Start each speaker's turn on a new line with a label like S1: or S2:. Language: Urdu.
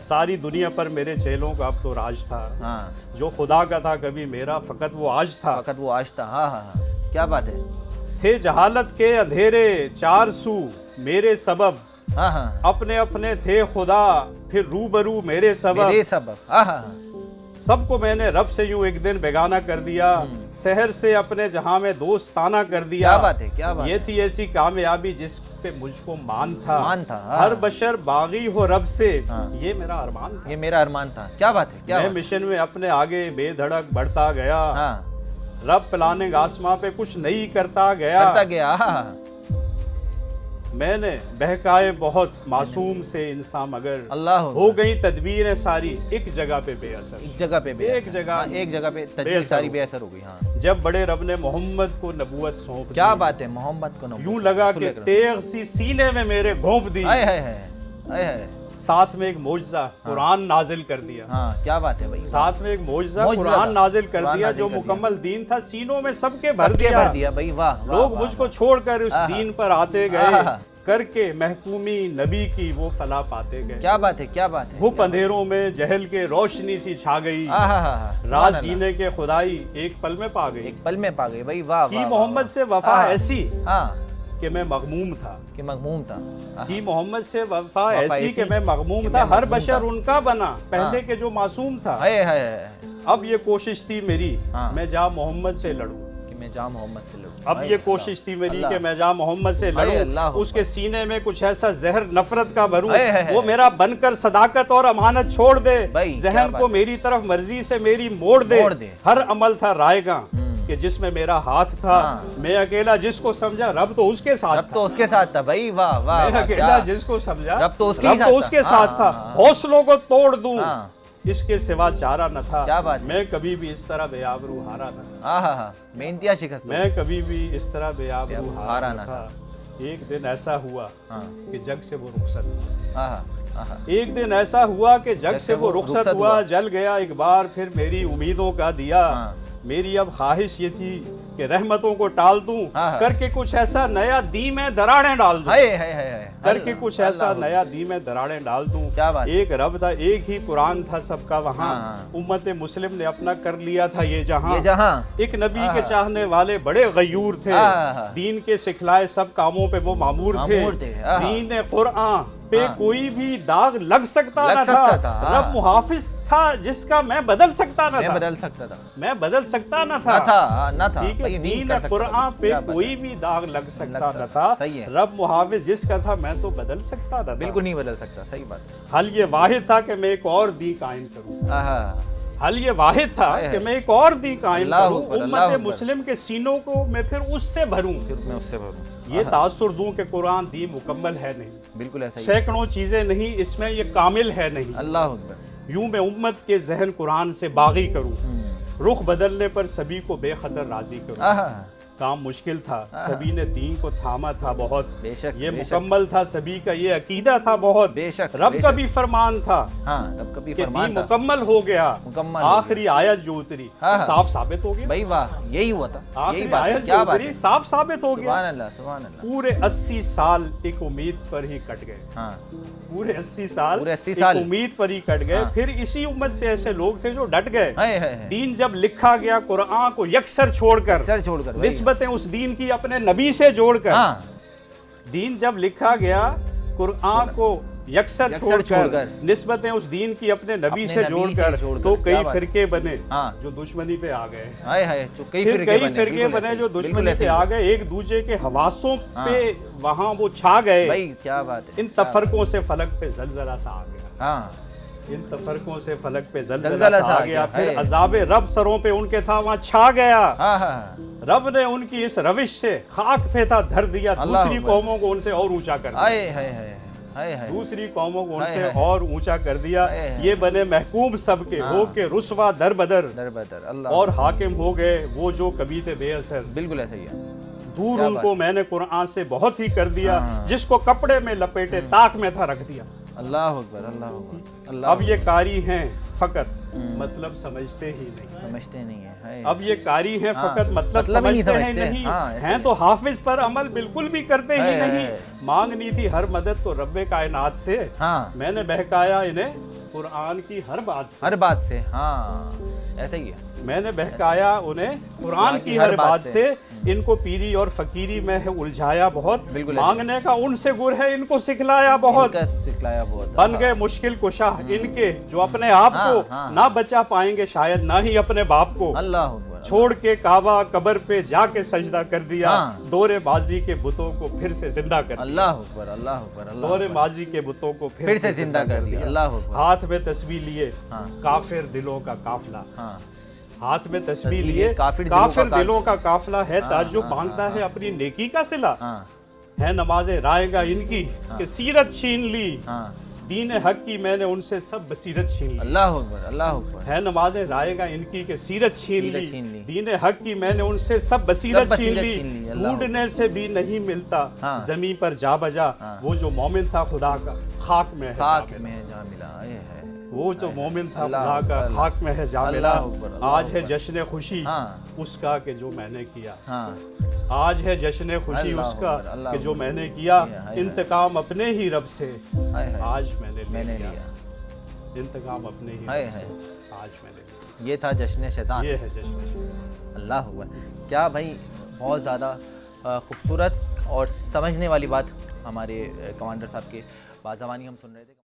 S1: ساری دنیا پر میرے چیلوں کا اب تو راج تھا. جو خدا کا تھا کبھی میرا فقط وہ آج تھا.
S2: فقط وہ آج تھا. کیا بات ہے.
S1: تھے جہالت کے اندھیرے چار سو میرے سبب, اپنے اپنے تھے خدا پھر روبرو میرے سبب. سب کو میں نے رب سے یوں ایک دن بیگانہ کر دیا, سحر سے اپنے جہاں میں دوستانہ کر دیا.
S2: کیا بات ہے, کیا بات.
S1: یہ تھی ایسی کامیابی جس پہ مجھ کو مان تھا. ہر بشر باغی ہو رب سے, یہ میرا ارمان تھا.
S2: یہ میرا ارمان تھا. کیا بات ہے.
S1: میں مشن میں اپنے آگے بے دھڑک بڑھتا گیا, رب پلاننگ آسماں پہ کچھ نہیں کرتا گیا. میں نے بہکائے بہت معصوم سے انسان مگر ہو گئی تدبیریں ساری ایک جگہ پہ بے اثر.
S2: ایک جگہ پہ تدبیر ساری بے اثر ہو گئی.
S1: جب بڑے رب نے محمد کو نبوت سونپ دی.
S2: کیا بات ہے. محمد کو نبوت
S1: یوں لگا کہ تیغ سی سینے میں میرے گھونپ دی. ساتھ میں ایک معجزہ قرآن نازل کر دیا.
S2: کیا بات ہے بھائی.
S1: ساتھ میں ایک معجزہ قرآن نازل کر دیا جو مکمل دین تھا, سینوں میں سب کے بھر دیا بھائی. واہ. لوگ مجھ کو چھوڑ کر اس دین پر آتے گئے, کر کے محکومی نبی کی وہ فلاح پاتے گئے.
S2: کیا بات ہے. کیا بات ہے.
S1: گھپ اندھیروں میں جہل کے روشنی سی چھا گئی, راز جینے کے خدائی ایک پل میں پا گئی.
S2: ایک پل میں پا گئی بھائی. واہ.
S1: کی محمد سے وفا ایسی کہ میں مغموم تھا. کی محمد سے وفا ایسی کہ میں مغموم تھا. ہر بشر ان کا بنا پہلے کے جو معصوم تھا. اب یہ کوشش تھی میری میں جا محمد سے لڑوں. اب یہ کوشش تھی میری کہ میں جا محمد سے لڑوں, اس کے سینے میں کچھ ایسا زہر نفرت کا بھروں, وہ میرا بن کر صداقت اور امانت چھوڑ دے, ذہن کو میری طرف مرضی سے میری موڑ دے. ہر عمل تھا رائے گاں کہ جس میں میرا ہاتھ تھا, میں اکیلا جس کو سمجھا رب تو اس کے ساتھ تھا بھائی. واہ واہ. میں اکیلا جس کو سمجھا رب تو اس کے ساتھ تھا. حوصلوں کو توڑ دوں اس کے سوا چارہ نہ تھا. میں کبھی بھی اس طرح بے آبرو ہارا نہ تھا. میں کبھی بھی اس طرح بے آبرو ہارا نہ تھا. ایک دن ایسا ہوا کہ جگ سے وہ رخصت ہوا. ایک دن ایسا ہوا کہ جگ سے وہ رخصت ہوا. جل گیا ایک بار پھر میری امیدوں کا دیا. میری اب خواہش یہ تھی کہ رحمتوں کو ٹال دوں, کر کے کچھ ایسا نیا دی میں دراڑیں ڈال دوں. کر کے کچھ ایسا نیا دی میں دراڑیں ڈال دوں. ایک رب تھا, ایک ہی قرآن تھا سب کا وہاں. امت مسلم نے اپنا کر لیا تھا یہ جہاں. ایک نبی کے چاہنے والے بڑے غیور تھے, دین کے سکھلائے سب کاموں پہ وہ معمور تھے. دین قرآن پہ کوئی بھی داغ لگ سکتا نہ تھا. رب محافظ تھا جس کا میں بدل سکتا نہ تھا. دین قرآن پہ کوئی بھی داغ لگ سکتا نہ تھا. رب محافظ جس کا تھا میں تو بدل سکتا نہ تھا.
S2: بالکل نہیں بدل سکتا. صحیح بات.
S1: حل یہ واحد تھا کہ میں ایک اور دی قائم کروں. حل یہ واحد تھا کہ میں ایک اور دی قائم کروں. امت مسلم کے سینوں کو میں پھر اس سے بھروں. یہ تاثر دوں کہ قرآن دی مکمل ہے نہیں. بالکل ایسا. سینکڑوں چیزیں نہیں اس میں, یہ کامل ہے نہیں. اللہ اکبر. یوں میں امت کے ذہن قرآن سے باغی کروں, رخ بدلنے پر سبھی کو بے خطر راضی کروں. کام مشکل تھا, سبھی نے دین کو تھاما تھا بہت. یہ مکمل تھا سبھی کا یہ عقیدہ تھا بہت. رب کا بھی فرمان تھا کہ دین مکمل ہو گیا. آخری آیت جو اتری صاف ثابت ہو گیا. بھائی واہ, یہی ہوا تھا. آخری آیت جو اتری صاف ثابت ہو گیا. پورے 80 سال ایک امید پر ہی کٹ گئے. پورے 80 سال ایک امید پر ہی کٹ گئے. پھر اسی امت سے ایسے لوگ تھے جو ڈٹ گئے. دین جب لکھا گیا قرآن کو یکسر چھوڑ کر, نسبتیں اس دین کی اپنے نبی سے جوڑ کر. دین جب لکھا گیا قرآن کو یکسر چھوڑ کر, نسبتیں اس دین کی اپنے نبی سے جوڑ کر, تو کئی فرقے بنے جو دشمنی پہ آ گئے. پھر کئی فرقے بنے جو دشمنی پہ آ گئے. ایک دوسرے کے حواسوں پہ وہاں وہ چھا گئے. کیا بات ہے. ان تفرقوں سے فلک پہ زلزلہ سا آ گیا. ان تفرقوں سے فلک پہ زلزلہ سا آ گیا. پھر عذاب رب سروں پہ ان کے تھا وہاں چھا گیا. رب نے ان کی اس روش سے خاک پہ تھا دھر دیا. دوسری قوموں کو ان سے اور اونچا کر دیا. دوسری قوموں کو ان سے اور اونچا کر دیا. یہ بنے محکوم سب کے, ہو کے رسوا در بدر, اور حاکم ہو گئے وہ جو کبھی تھے بے اثر. بالکل ایسا ہی ہے. دور ان کو میں نے قرآن سے بہت ہی کر دیا, جس کو کپڑے میں لپیٹے طاق میں تھا رکھ دیا.
S2: اللہ اکبر اللہ اکبر اللہ.
S1: اب یہ قاری ہیں فقط مطلب سمجھتے ہی نہیں.
S2: سمجھتے نہیں ہے.
S1: اب یہ قاری ہیں فقط مطلب سمجھتے ہیں نہیں. ہیں تو حافظ پر عمل بالکل بھی کرتے ہی نہیں. مانگنی تھی ہر مدد تو رب کائنات سے, میں نے بہکایا انہیں قرآن کی ہر بات سے.
S2: ہر بات سے, ہاں ایسا ہی ہے.
S1: میں نے بہکایا انہیں قرآن کی ہر بات سے, ان کو پیری اور فقیری میں ہے الجھایا بہت, مانگنے کا ان سے گر ہے ان کو سکھلایا بہت. بن گئے مشکل کشا ان کے جو اپنے آپ کو نہ بچا پائیں گے شاید نہ ہی اپنے باپ کو.
S2: اللہ
S1: چھوڑ کے کعبہ قبر پہ جا کے سجدہ کر دیا, دور ماضی کے بتوں کو پھر سے زندہ کر دیا.
S2: اللہ اکبر اللہ اکبر.
S1: دور ماضی کے بتوں کو پھر سے زندہ کر دیا.
S2: اللہ اکبر.
S1: ہاتھ میں تسبیح لیے کافر دلوں کا قافلہ, ہاتھ میں تسبیح لیے کافر دلوں کا قافلہ ہے تعجب مانگتا ہے اپنی نیکی کا صلہ. ہے نمازیں رائے گا ان کی کہ سیرت چھین لی, دین حق کی میں نے ان سے سب بصیرت چھین لی.
S2: اللہ اکبر اللہ اکبر.
S1: ہے نمازیں رائے گا ان کی کہ سیرت چھین لی, دین حق کی میں نے ان سے سب بصیرت چھین لی. ڈھونڈنے سے بھی نہیں ملتا زمین پر جا بجا, وہ جو مومن تھا خدا کا خاک میں
S2: جا ملا.
S1: وہ جو مومن تھا خدا کا خاک میں ہے جا ملا. آج ہے جشن خوشی اس کا کہ جو میں نے کیا, آج ہے جشن خوشی اس کا کہ جو میں نے کیا. انتقام اپنے ہی رب سے آج میں نے لیا, انتقام اپنے ہی رب سے آج میں نے لیا.
S2: یہ تھا جشن شیطان.
S1: یہ ہے جشن شیطان.
S2: اللہ اکبر. کیا بھائی بہت زیادہ خوبصورت اور سمجھنے والی بات ہمارے کمانڈر صاحب کے بازوانی ہم سن رہے تھے.